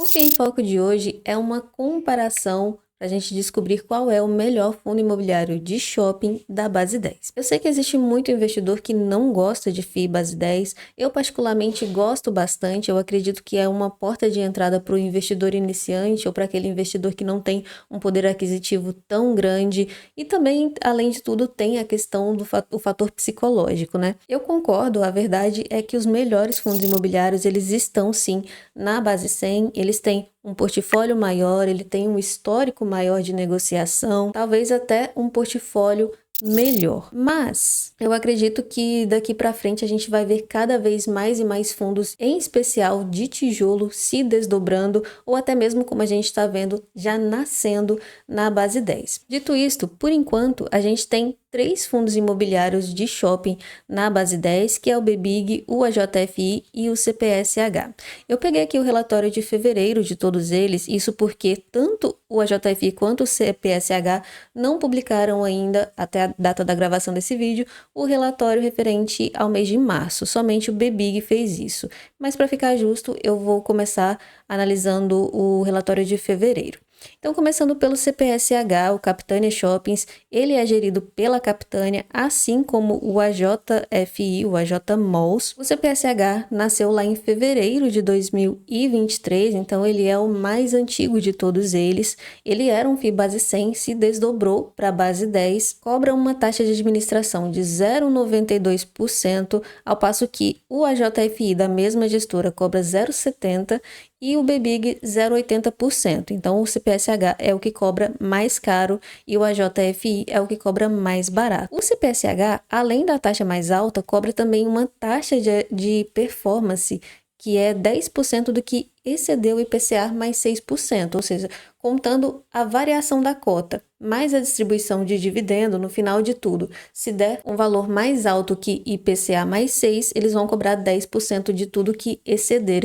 O que é em foco de hoje é uma comparação para a gente descobrir qual é o melhor fundo imobiliário de shopping da Base 10. Eu sei que existe muito investidor que não gosta de FII Base 10, eu particularmente gosto bastante, eu acredito que é uma porta de entrada para o investidor iniciante ou para aquele investidor que não tem um poder aquisitivo tão grande e também, além de tudo, tem a questão do fator psicológico, né? Eu concordo, a verdade é que os melhores fundos imobiliários, eles estão sim na Base 100, eles têm um portfólio maior, ele tem um histórico maior de negociação, talvez até um portfólio melhor. Mas eu acredito que daqui para frente a gente vai ver cada vez mais e mais fundos, em especial de tijolo, se desdobrando ou até mesmo como a gente está vendo já nascendo na Base 10. Dito isto, por enquanto a gente tem 3 fundos imobiliários de shopping na Base 10, que é o BBIG, o AJFI e o CPSH. Eu peguei aqui o relatório de fevereiro de todos eles, isso porque tanto o AJFI quanto o CPSH não publicaram ainda, até a data da gravação desse vídeo, o relatório referente ao mês de março. Somente o BBIG fez isso. Mas para ficar justo, eu vou começar analisando o relatório de fevereiro. Então, começando pelo CPSH, o Capitânia Shoppings, ele é gerido pela Capitânia, assim como o AJFI, o AJ Malls. O CPSH nasceu lá em fevereiro de 2023, então ele é o mais antigo de todos eles. Ele era um FII base 100, se desdobrou para a base 10, cobra uma taxa de administração de 0,92%, ao passo que o AJFI da mesma gestora cobra 0,70% e o BBIG 0,80%. Então o CPSH é o que cobra mais caro e o AJFI é o que cobra mais barato. O CPSH, além da taxa mais alta, cobra também uma taxa de performance que é 10% do que excedeu o IPCA mais 6%, ou seja, contando a variação da cota, mais a distribuição de dividendo, no final de tudo, se der um valor mais alto que IPCA mais 6, eles vão cobrar 10% de tudo que exceder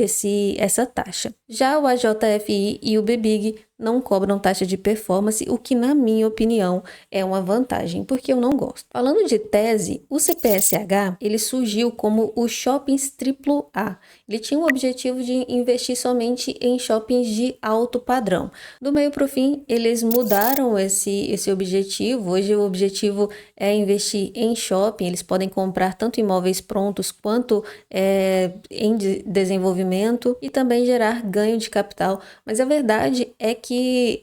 essa taxa. Já o AJFI e o BBIG não cobram taxa de performance, o que, na minha opinião, é uma vantagem, porque eu não gosto. Falando de tese, o CPSH, ele surgiu como o Shoppings AAA. Ele tinha o objetivo de investir somente em shoppings de alto padrão. Do meio para o fim, eles mudaram esse objetivo. Hoje o objetivo é investir em shopping. Eles podem comprar tanto imóveis prontos quanto em desenvolvimento e também gerar ganho de capital. Mas a verdade é que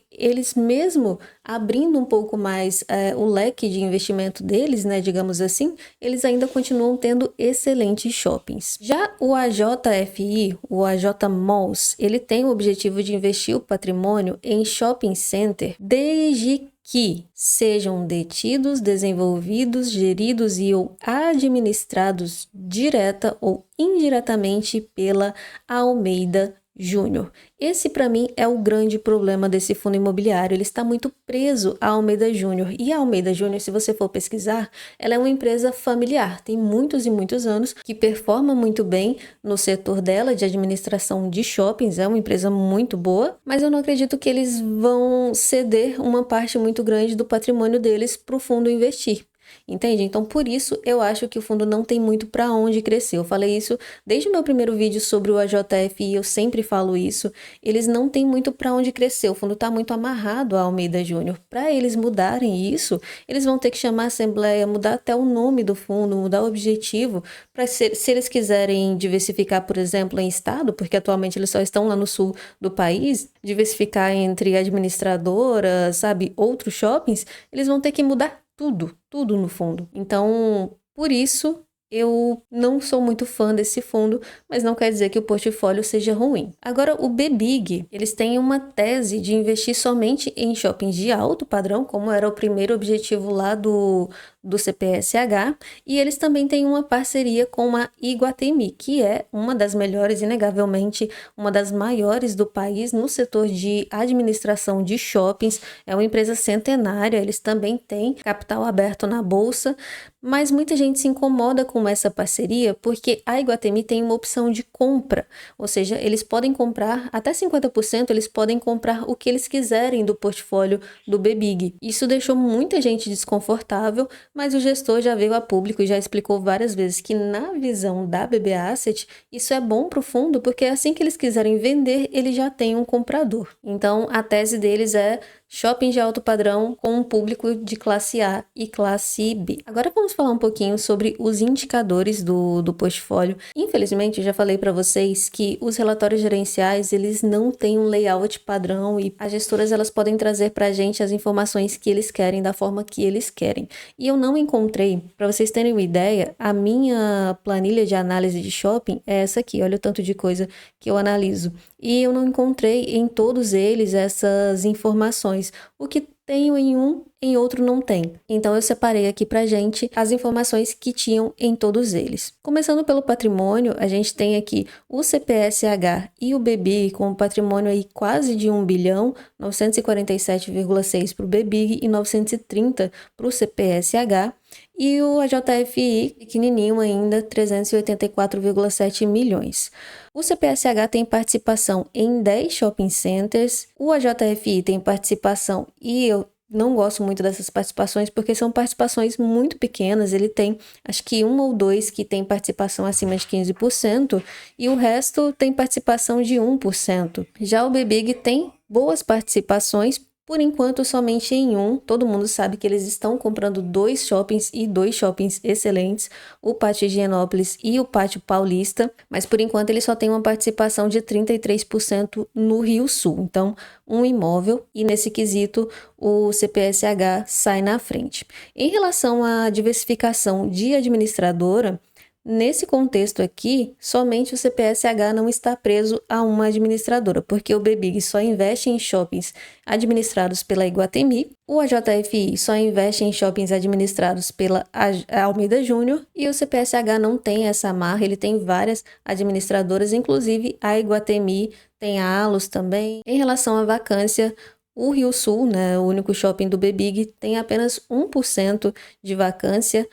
eles mesmo abrindo um pouco mais o leque de investimento deles, né, digamos assim, eles ainda continuam tendo excelentes shoppings. Já o AJFI, o AJ Malls, ele tem o objetivo de investir o patrimônio em shopping center desde que sejam detidos, desenvolvidos, geridos e ou administrados direta ou indiretamente pela Almeida Júnior. Esse, para mim, é o grande problema desse fundo imobiliário. Ele está muito preso à Almeida Júnior. E a Almeida Júnior, se você for pesquisar, ela é uma empresa familiar. Tem muitos e muitos anos que performa muito bem no setor dela de administração de shoppings. É uma empresa muito boa, mas eu não acredito que eles vão ceder uma parte muito grande do patrimônio deles para o fundo investir. Entende? Então, por isso, eu acho que o fundo não tem muito para onde crescer. Eu falei isso desde o meu primeiro vídeo sobre o AJFI, eu sempre falo isso. Eles não têm muito para onde crescer. O fundo está muito amarrado à Almeida Júnior. Para eles mudarem isso, eles vão ter que chamar a assembleia, mudar até o nome do fundo, mudar o objetivo. Para se eles quiserem diversificar, por exemplo, em estado, porque atualmente eles só estão lá no sul do país, diversificar entre administradoras, sabe, outros shoppings, eles vão ter que mudar tudo no fundo. Então, por isso, eu não sou muito fã desse fundo, mas não quer dizer que o portfólio seja ruim. Agora, o BBIG, eles têm uma tese de investir somente em shoppings de alto padrão, como era o primeiro objetivo lá do CPSH, e eles também têm uma parceria com a Iguatemi, que é uma das melhores, inegavelmente, uma das maiores do país no setor de administração de shoppings. É uma empresa centenária, eles também têm capital aberto na bolsa, mas muita gente se incomoda com essa parceria porque a Iguatemi tem uma opção de compra, ou seja, eles podem comprar até 50%, eles podem comprar o que eles quiserem do portfólio do BBIG. Isso deixou muita gente desconfortável, mas o gestor já veio a público e já explicou várias vezes que na visão da BB Asset, isso é bom para o fundo, porque assim que eles quiserem vender, ele já tem um comprador. Então, a tese deles é shopping de alto padrão com um público de classe A e classe B. Agora vamos falar um pouquinho sobre os indicadores do portfólio. Infelizmente, eu já falei para vocês que os relatórios gerenciais, eles não têm um layout padrão e as gestoras elas podem trazer para a gente as informações que eles querem, da forma que eles querem. E eu não encontrei, para vocês terem uma ideia, a minha planilha de análise de shopping é essa aqui, olha o tanto de coisa que eu analiso. E eu não encontrei em todos eles essas informações. O que tenho em um, em outro não tem. Então eu separei aqui pra gente as informações que tinham em todos eles. Começando pelo patrimônio, a gente tem aqui o CPSH e o BBIG com um patrimônio aí quase de 1 bilhão, 947,6 para o BBIG e 930 para o CPSH. E o AJFI, pequenininho ainda, 384,7 milhões. O CPSH tem participação em 10 shopping centers, o AJFI tem participação, e eu não gosto muito dessas participações porque são participações muito pequenas, ele tem acho que um ou dois que tem participação acima de 15% e o resto tem participação de 1%. Já o BBIG tem boas participações, por enquanto, somente em um. Todo mundo sabe que eles estão comprando 2 shoppings e 2 shoppings excelentes, o Pátio Higienópolis e o Pátio Paulista, mas por enquanto ele só tem uma participação de 33% no Rio Sul. Então, um imóvel e nesse quesito o CPSH sai na frente. Em relação à diversificação de administradora, nesse contexto aqui, somente o CPSH não está preso a uma administradora, porque o BBIG só investe em shoppings administrados pela Iguatemi, o AJFI só investe em shoppings administrados pela Almeida Júnior e o CPSH não tem essa amarra, ele tem várias administradoras, inclusive a Iguatemi, tem a Allos também. Em relação à vacância, o Rio Sul, né, o único shopping do BBIG, tem apenas 1% de vacância.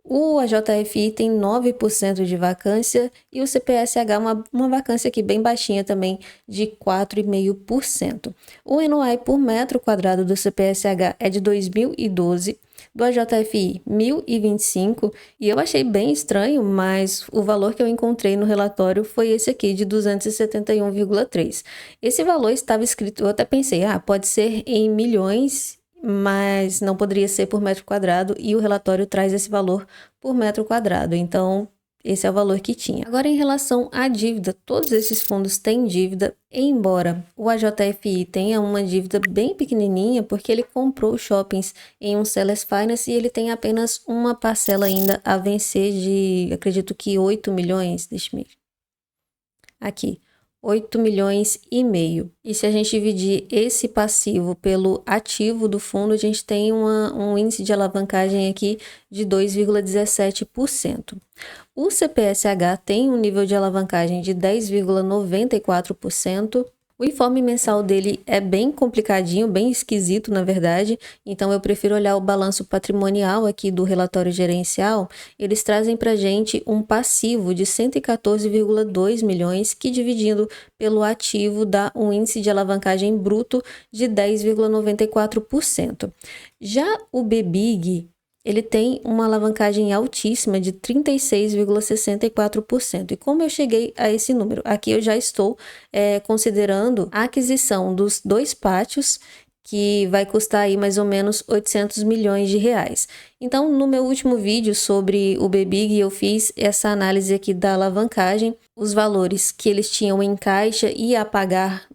O AJFI tem 9% de vacância e o CPSH uma vacância aqui bem baixinha também de 4,5%. O NOI por metro quadrado do CPSH é de 2012, do AJFI 1.025 e eu achei bem estranho, mas o valor que eu encontrei no relatório foi esse aqui de 271,3. Esse valor estava escrito, eu até pensei, pode ser em milhões, mas não poderia ser por metro quadrado e o relatório traz esse valor por metro quadrado, então esse é o valor que tinha. Agora, em relação à dívida, todos esses fundos têm dívida, embora o AJFI tenha uma dívida bem pequenininha, porque ele comprou shoppings em um Sellers Finance e ele tem apenas uma parcela ainda a vencer de, acredito que 8 milhões, deixa eu ver. Aqui. 8 milhões e meio. E se a gente dividir esse passivo pelo ativo do fundo, a gente tem um índice de alavancagem aqui de 2,17%. O CPSH tem um nível de alavancagem de 10,94%. O informe mensal dele é bem complicadinho, bem esquisito, na verdade. Então, eu prefiro olhar o balanço patrimonial aqui do relatório gerencial. Eles trazem para a gente um passivo de 114,2 milhões, que dividindo pelo ativo dá um índice de alavancagem bruto de 10,94%. Já o BBIG, ele tem uma alavancagem altíssima de 36,64%. E como eu cheguei a esse número? Aqui eu já estou considerando a aquisição dos 2 pátios, que vai custar aí mais ou menos 800 milhões de reais. Então, no meu último vídeo sobre o BBIG, eu fiz essa análise aqui da alavancagem, os valores que eles tinham em caixa e a pagar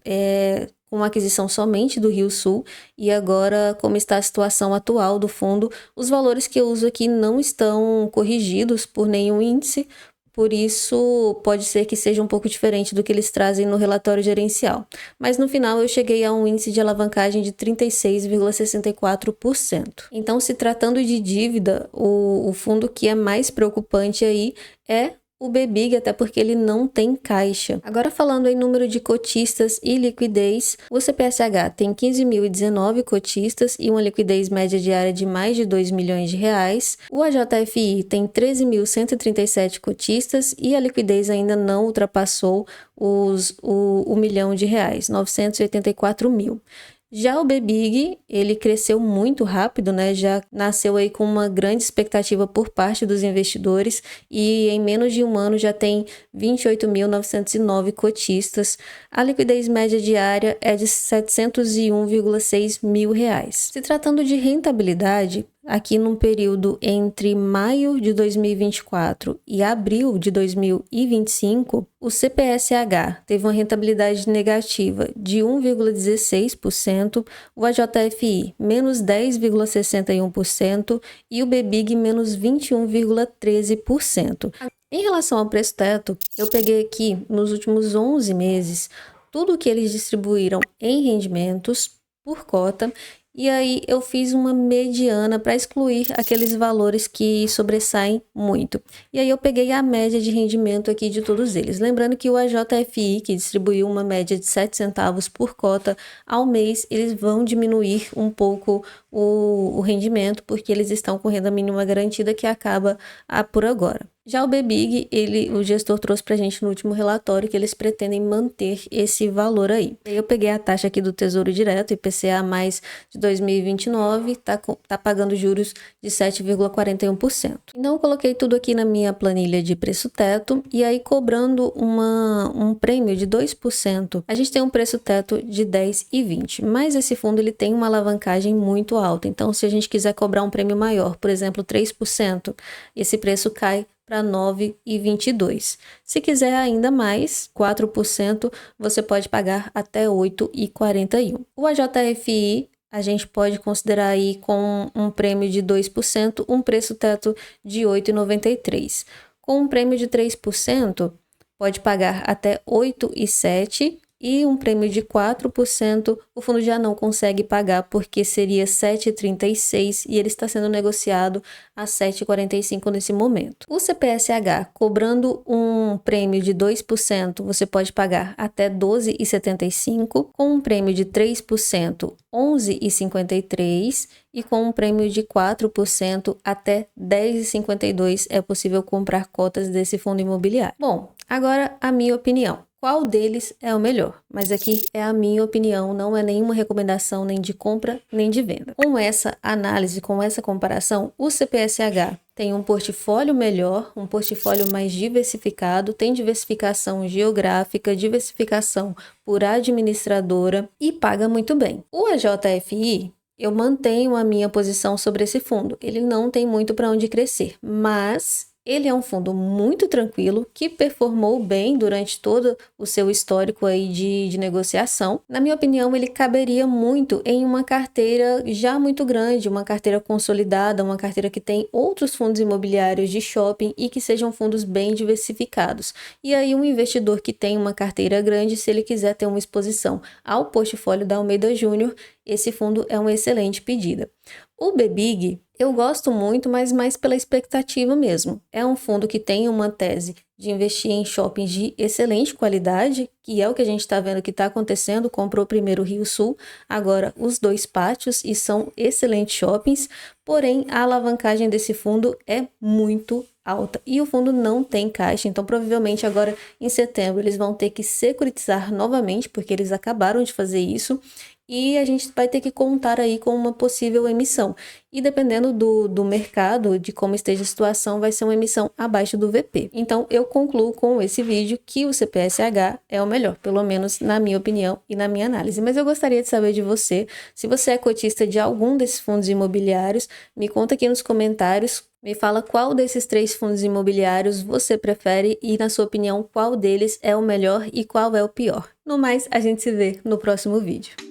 com aquisição somente do Rio Sul, e agora como está a situação atual do fundo, os valores que eu uso aqui não estão corrigidos por nenhum índice, por isso pode ser que seja um pouco diferente do que eles trazem no relatório gerencial. Mas no final eu cheguei a um índice de alavancagem de 36,64%. Então, se tratando de dívida, o fundo que é mais preocupante aí é o BBIG, até porque ele não tem caixa. Agora, falando em número de cotistas e liquidez, o CPSH tem 15.019 cotistas e uma liquidez média diária de mais de 2 milhões de reais. O AJFI tem 13.137 cotistas e a liquidez ainda não ultrapassou o milhão de reais, 984 mil. Já o BBIG, ele cresceu muito rápido, né? Já nasceu aí com uma grande expectativa por parte dos investidores e em menos de um ano já tem 28.909 cotistas. A liquidez média diária é de R$ 701,6 mil. Se tratando de rentabilidade, aqui num período entre maio de 2024 e abril de 2025, o CPSH teve uma rentabilidade negativa de 1,16%, o AJFI menos 10,61% e o BBIG menos 21,13%. Em relação ao preço-teto, eu peguei aqui nos últimos 11 meses tudo que eles distribuíram em rendimentos por cota. E aí eu fiz uma mediana para excluir aqueles valores que sobressaem muito. E aí eu peguei a média de rendimento aqui de todos eles. Lembrando que o AJFI, que distribuiu uma média de 7 centavos por cota ao mês, eles vão diminuir um pouco o rendimento, porque eles estão com renda mínima garantida que acaba por agora. Já o BBIG, o gestor trouxe para a gente no último relatório que eles pretendem manter esse valor aí. Eu peguei a taxa aqui do Tesouro Direto, IPCA mais de 2029, tá pagando juros de 7,41%. Então, eu coloquei tudo aqui na minha planilha de preço-teto e aí cobrando um prêmio de 2%. A gente tem um preço-teto de 10,20, mas esse fundo ele tem uma alavancagem muito alta. Então, se a gente quiser cobrar um prêmio maior, por exemplo, 3%, esse preço cai para 9,22. Se quiser ainda mais, 4%, você pode pagar até 8,41. O AJFI, a gente pode considerar aí com um prêmio de 2%, um preço-teto de 8,93. Com um prêmio de 3%, pode pagar até 8,7 e um prêmio de 4%, o fundo já não consegue pagar porque seria 7,36 e ele está sendo negociado a 7,45 nesse momento. O CPSH, cobrando um prêmio de 2%, você pode pagar até 12,75, com um prêmio de 3%, 11,53 e com um prêmio de 4% até 10,52 é possível comprar cotas desse fundo imobiliário. Bom, agora a minha opinião. Qual deles é o melhor? Mas aqui é a minha opinião, não é nenhuma recomendação nem de compra nem de venda. Com essa análise, com essa comparação, o CPSH tem um portfólio melhor, um portfólio mais diversificado, tem diversificação geográfica, diversificação por administradora e paga muito bem. O AJFI, eu mantenho a minha posição sobre esse fundo. Ele não tem muito para onde crescer, mas ele é um fundo muito tranquilo, que performou bem durante todo o seu histórico aí de negociação. Na minha opinião, ele caberia muito em uma carteira já muito grande, uma carteira consolidada, uma carteira que tem outros fundos imobiliários de shopping e que sejam fundos bem diversificados. E aí um investidor que tem uma carteira grande, se ele quiser ter uma exposição ao portfólio da Almeida Júnior, esse fundo é uma excelente pedida. O BBIG, eu gosto muito, mas mais pela expectativa mesmo. É um fundo que tem uma tese de investir em shoppings de excelente qualidade, que é o que a gente está vendo que está acontecendo. Comprou primeiro o Rio Sul, agora os 2 pátios, e são excelentes shoppings, porém a alavancagem desse fundo é muito alta e o fundo não tem caixa, então provavelmente agora em setembro eles vão ter que securitizar novamente, porque eles acabaram de fazer isso, e a gente vai ter que contar aí com uma possível emissão. E dependendo do mercado, de como esteja a situação, vai ser uma emissão abaixo do VP. Então, eu concluo com esse vídeo que o CPSH é o melhor, pelo menos na minha opinião e na minha análise. Mas eu gostaria de saber de você, se você é cotista de algum desses fundos imobiliários, me conta aqui nos comentários. Me fala qual desses 3 fundos imobiliários você prefere e, na sua opinião, qual deles é o melhor e qual é o pior. No mais, a gente se vê no próximo vídeo.